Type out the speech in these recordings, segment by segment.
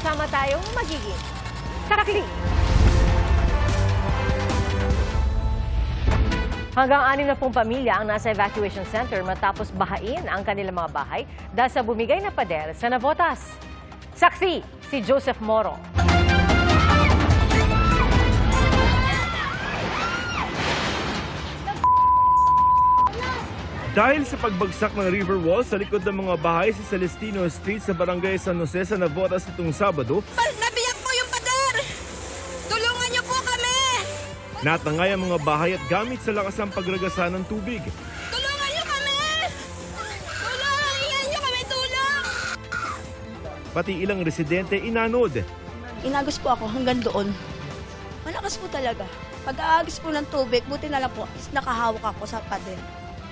sama-sama tayong magiging saksi. Hanggang 60 pamilya ang nasa evacuation center matapos bahain ang kanilang mga bahay dahil sa bumigay na pader sa Navotas. Saksi, si Joseph Moro. Dahil sa pagbagsak ng river wall sa likod ng mga bahay sa Celestino Street sa Barangay San Jose sa Navotas itong Sabado, Nabiyak po yung pader! Tulungan niyo po kami! natangay ang mga bahay at gamit sa lakas ng pagragasa ng tubig. Tulungan niyo kami! Tulungan niyo kami, tulong! Pati ilang residente inanod. Inagos po ako hanggang doon. Malakas po talaga. Pag-aagis po ng tubig, buti na lang po, is nakahawak ako sa pader.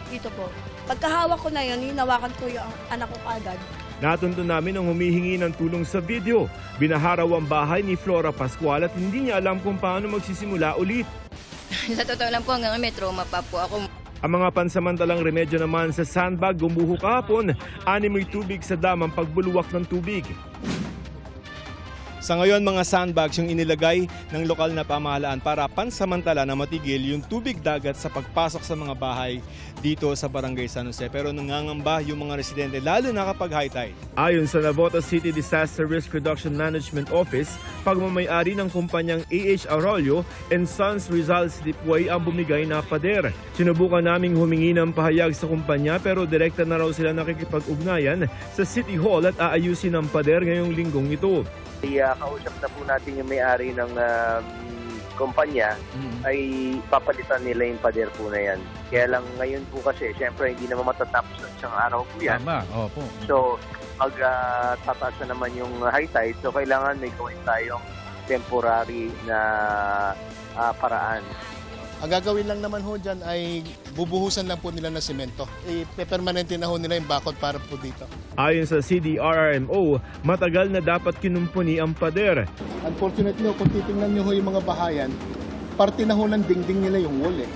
Dito po. Pagkahawak ko na yun, hinawakan ko yung anak ko kaagad. Natunto namin ang humihingi ng tulong sa video. Binaharaw ang bahay ni Flora Pascual at hindi niya alam kung paano magsisimula ulit. Sa totoo lang po, hanggang may trauma pa po ako. Ang mga pansamantalang remedyo naman sa sandbag gumuho kahapon, animoy tubig sa damang pagbuluwak ng tubig. Sa ngayon, mga sandbags yung inilagay ng lokal na pamahalaan para pansamantala na matigil yung tubig dagat sa pagpasok sa mga bahay dito sa Barangay San Jose. Pero nangangamba yung mga residente lalo na kapag high tide. Ayon sa Navotas City Disaster Risk Reduction Management Office, pagmamayari ng kumpanyang AH Arroyo and Sons Rizal Slipway ang bumigay na pader. Sinubukan naming humingi ng pahayag sa kumpanya pero direkta na raw sila nakikipag-ugnayan sa City Hall at aayusin ang pader ngayong linggong ito. Kausap na po natin yung may-ari ng kumpanya ay papalitan nila yung pader po na yan. Kaya lang ngayon po kasi, syempre hindi naman matatapos ng isang araw po yan. Tama, opo. So, tataas na naman yung high tide, so kailangan may gawin tayong temporary na paraan. Ang gagawin lang naman ho dyan ay bubuhusan lang po nila ng semento. Ipe-permanente na ho nila yung bakod para po dito. Ayon sa CDRRMO, matagal na dapat kinumpuni ang pader. Unfortunately, kung titingnan nyo ho yung mga bahayan, parte na ho ng dingding nila yung wall eh.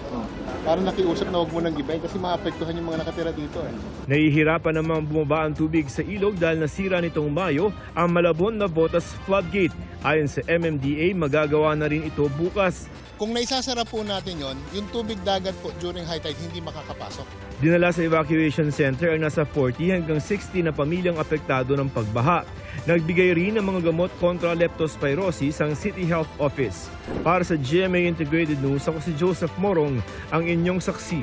Para nakiusap na huwag mo nang gibayin kasi maapektuhan yung mga nakatira dito eh. Nahihirapan namang bumaba ang tubig sa ilog dahil nasira nitong Mayo ang Malabon Navotas floodgate. Ayon sa MMDA, magagawa na rin ito bukas. Kung naisasara po natin yon, yung tubig dagat po during high tide hindi makakapasok. Dinala sa evacuation center ang nasa 40 hanggang 60 na pamilyang apektado ng pagbaha. Nagbigay rin ng mga gamot kontra leptospirosis ang City Health Office. Para sa GMA Integrated News, ako si Joseph Morong, ang inyong saksi.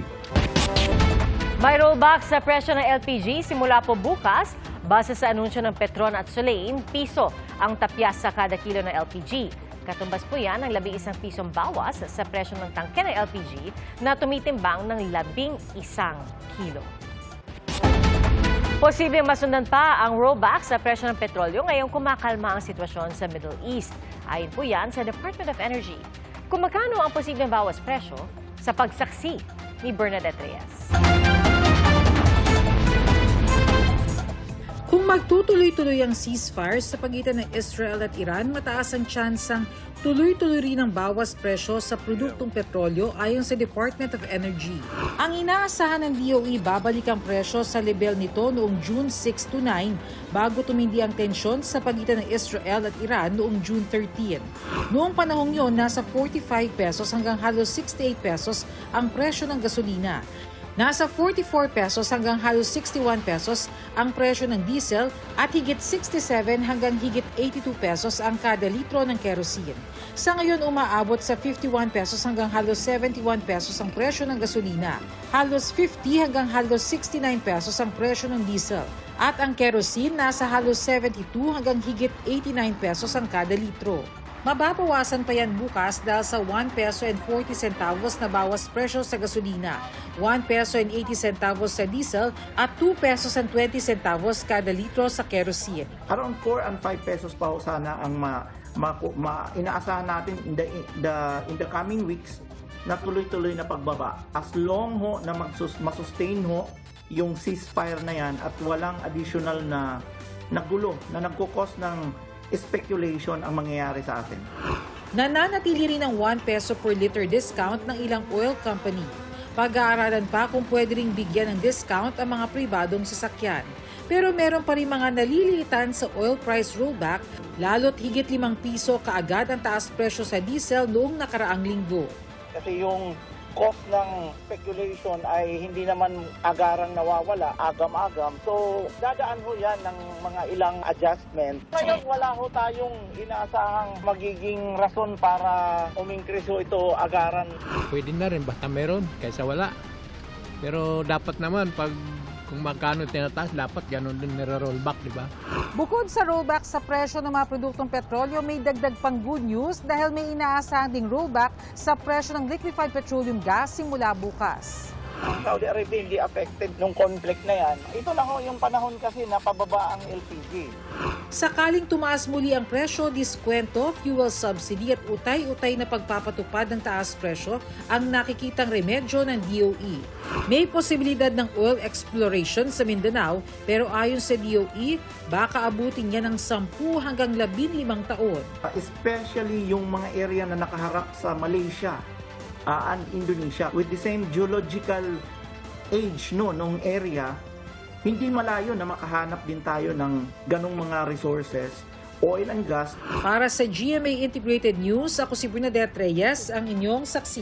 May rollback sa presyo ng LPG simula po bukas. Base sa anunsyo ng Petron at Solain, piso ang tapyas sa kada kilo ng LPG. Katumbas po yan ng 11 pisong bawas sa presyo ng tangke ng LPG na tumitimbang ng 11 kilo. Posibleng masundan pa ang rollback sa presyo ng petrolyo ngayong kumakalma ang sitwasyon sa Middle East. Ayon po yan sa Department of Energy. Kung magkano ang posibleng bawas presyo sa pagsaksi ni Bernadette Reyes. Kung magtutuloy-tuloy ang ceasefire sa pagitan ng Israel at Iran, mataas ang tsansang tuloy-tuloy rin ang bawas presyo sa produktong petrolyo ayon sa Department of Energy. Ang inaasahan ng DOE, babalik ang presyo sa level nito noong June 6 to 9 bago tumindi ang tensyon sa pagitan ng Israel at Iran noong June 13. Noong panahong yon, nasa 45 pesos hanggang halos 68 pesos ang presyo ng gasolina. Nasa 44 pesos hanggang halos 61 pesos ang presyo ng diesel at higit 67 hanggang higit 82 pesos ang kada litro ng kerosene. Sa ngayon, umaabot sa 51 pesos hanggang halos 71 pesos ang presyo ng gasolina. Halos 50 hanggang halos 69 pesos ang presyo ng diesel. At ang kerosene nasa halos 72 hanggang higit 89 pesos ang kada litro. Mababawasan pa yan bukas dahil sa 1 peso and 40 centavos na bawas presyo sa gasolina, 1 peso and 80 centavos sa diesel at 2 pesos and 20 centavos kada litro sa kerosene. Around 4 and 5 pesos pa sana ang inaasahan natin in the coming weeks na tuloy-tuloy na pagbaba. As long ho na masustain ho yung ceasefire na yan at walang additional na gulo na nagkukos ng speculation ang mangyayari sa atin. Nananatili rin ang 1 peso per liter discount ng ilang oil company. Pag-aaralan pa kung pwede ring bigyan ng discount ang mga pribadong sasakyan. Pero meron pa rin mga naliliitan sa oil price rollback, lalo't higit 5 piso kaagad ang taas presyo sa diesel noong nakaraang linggo. Kasi yung cost ng speculation ay hindi naman agarang nawawala, agam-agam. So, dadaan ho yan ng mga ilang adjustment. Ngayon, wala ho tayong inaasahang magiging rason para umingkris ho ito agaran. Pwede na rin, basta meron, kaysa wala. Pero dapat naman, kung magkano tinataas, dapat ganun din nire-rollback, di ba? Bukod sa rollback sa presyo ng mga produktong petrolyo, may dagdag pang good news dahil may inaasahan ding rollback sa presyo ng liquefied petroleum gas simula bukas. Ang Saudi Arabia hindi affected nung conflict na yan. Ito na ho yung panahon kasi na pababa ang LPG. Sakaling tumaas muli ang presyo, diskwento, fuel subsidy at utay-utay na pagpapatupad ng taas presyo ang nakikitang remedyo ng DOE. May posibilidad ng oil exploration sa Mindanao pero ayon sa DOE, baka abutin niya ng 10 hanggang 15 taon. Especially yung mga area na nakaharap sa Malaysia and Indonesia with the same geological age nung area, hindi malayo na makahanap din tayo ng ganong mga resources, oil and gas. Para sa GMA Integrated News, ako si Bernadette Reyes, ang inyong saksi.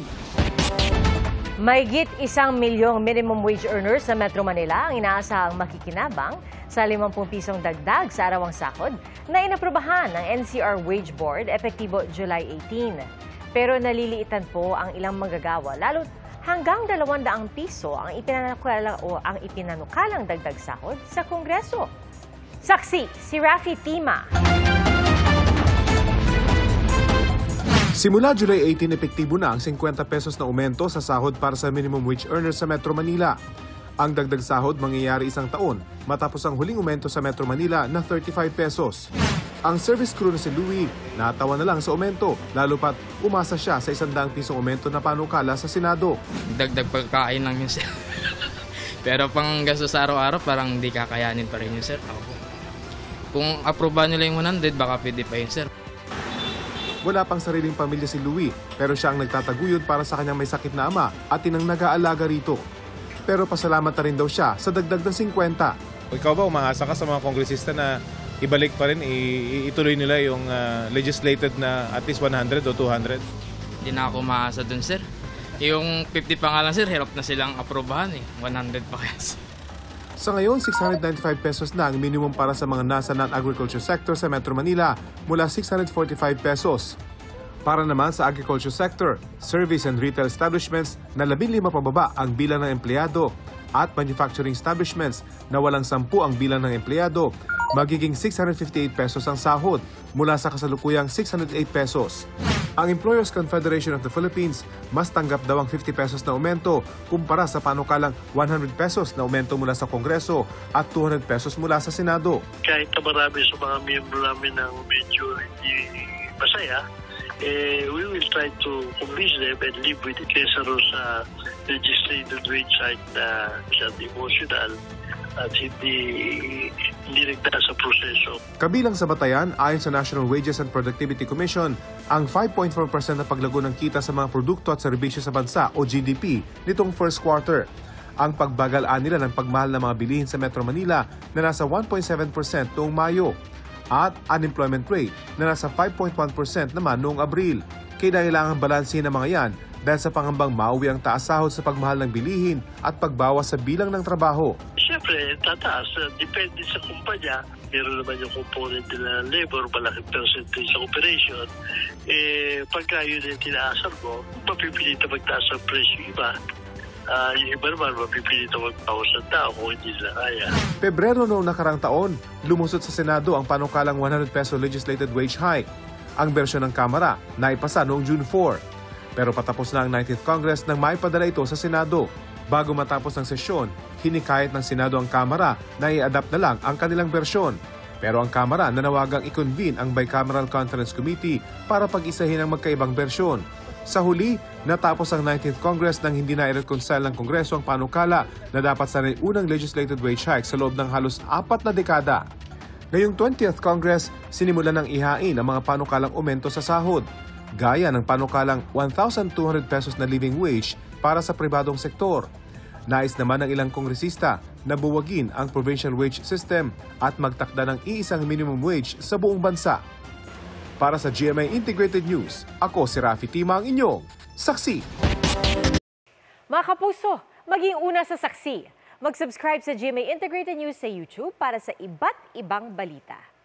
Mahigit 1 milyong minimum wage earners sa Metro Manila ang inaasahang makikinabang sa 50 pisong dagdag sa arawang sahod na inaprubahan ng NCR Wage Board epektibo July 18. Pero naliliitan po ang ilang manggagawa, lalo hanggang 200 piso ang ipinanukalang dagdag sahod sa Kongreso. Saksi, si Rafi Tima. Simula July 18, epektibo na ang 50 pesos na aumento sa sahod para sa minimum wage earners sa Metro Manila. Ang dagdag sahod mangyayari 1 taon matapos ang huling aumento sa Metro Manila na 35 pesos. Ang service crew na si Louie natawa na lang sa aumento, lalo pat umasa siya sa 100 pisong aumento na panukala sa Senado. Dagdag pagkain lang yun, sir. Pero pang gastos sa araw-araw, parang hindi kakayanin pa rin yun, sir. Kung aprobahan nila yung 100, baka pwede pa yun, sir. Wala pang sariling pamilya si Louie, pero siya ang nagtataguyod para sa kanyang may sakit na ama at tinang nag-aalaga rito. Pero pasalamat na rin daw siya sa dagdag ng 50. Ikaw ba, umaasa ka sa mga kongresista na ibalik pa rin, ituloy nila yung legislated na at least 100 o 200? Hindi na ako umaasa dun, sir. Yung 50 pa nga lang, sir, hirap na silang aprobahan eh. 100 pa kaya, sir. Sa ngayon, 695 pesos na ang minimum para sa mga nasa non-agriculture sector sa Metro Manila mula 645 pesos. Para naman sa agriculture sector, service and retail establishments na 15 pababa ang bilang ng empleyado at manufacturing establishments na walang 10 ang bilang ng empleyado, magiging 658 pesos ang sahod mula sa kasalukuyang 608 pesos. Ang Employers Confederation of the Philippines mas tanggap daw ang 50 pesos na aumento kumpara sa panukalang 100 pesos na aumento mula sa Kongreso at 200 pesos mula sa Senado. Kahit na marami sa mga miyembro namin ng medyo hindi masaya, we will try to convince them and live with it kaysa rin sa legislated wage hike na masyadong emotional at hindi nagdaan sa proseso. Kabilang sa batayan, ayon sa National Wages and Productivity Commission, ang 5.4% na paglago ng kita sa mga produkto at serbisyo sa bansa o GDP nitong first quarter. Ang pagbagal nila ng pagmahal ng mga bilihin sa Metro Manila na nasa 1.7% noong Mayo at unemployment rate na nasa 5.1% naman noong Abril. Kailangang balansin ng mga yan dahil sa pangambang mauwi ang taas sahod sa pagmahal ng bilihin at pagbawas sa bilang ng trabaho. Siyempre, tataas. Depende sa kumpanya. Meron naman yung component nila ng labor, malaking percentage sa operation. Pagka yun yung tinaasan mo, mapipilit na magtaas ang presyo iba. Yung iba naman, mapipilit na magpawas ng tao kung hindi nila kaya. Pebrero noong nakarang taon, lumusot sa Senado ang panukalang 100 peso legislated wage hike. Ang bersyon ng Kamara naipasa noong June 4. Pero patapos na ang 19th Congress nang maipadala ito sa Senado. Bago matapos ng sesyon, hinikayat ng Senado ang Kamara na i-adapt na lang ang kanilang bersyon. Pero ang Kamara nanawagang i-convene ang Bicameral Conference Committee para pag-isahin ang magkaibang bersyon. Sa huli, natapos ang 19th Congress nang hindi na i-reconcile ng Kongreso ang panukala na dapat sa unang legislated wage hike sa loob ng halos 4 na dekada. Ngayong 20th Congress, sinimulan ng ihain ang mga panukalang aumento sa sahod. Gaya ng panukalang 1,200 pesos na living wage para sa pribadong sektor. Nais naman ng ilang kongresista na buwagin ang provincial wage system at magtakda ng iisang minimum wage sa buong bansa. Para sa GMA Integrated News, ako si Rafi Tima, ang inyong saksi. Mga kapuso, maging una sa saksi. Mag-subscribe sa GMA Integrated News sa YouTube para sa iba't ibang balita.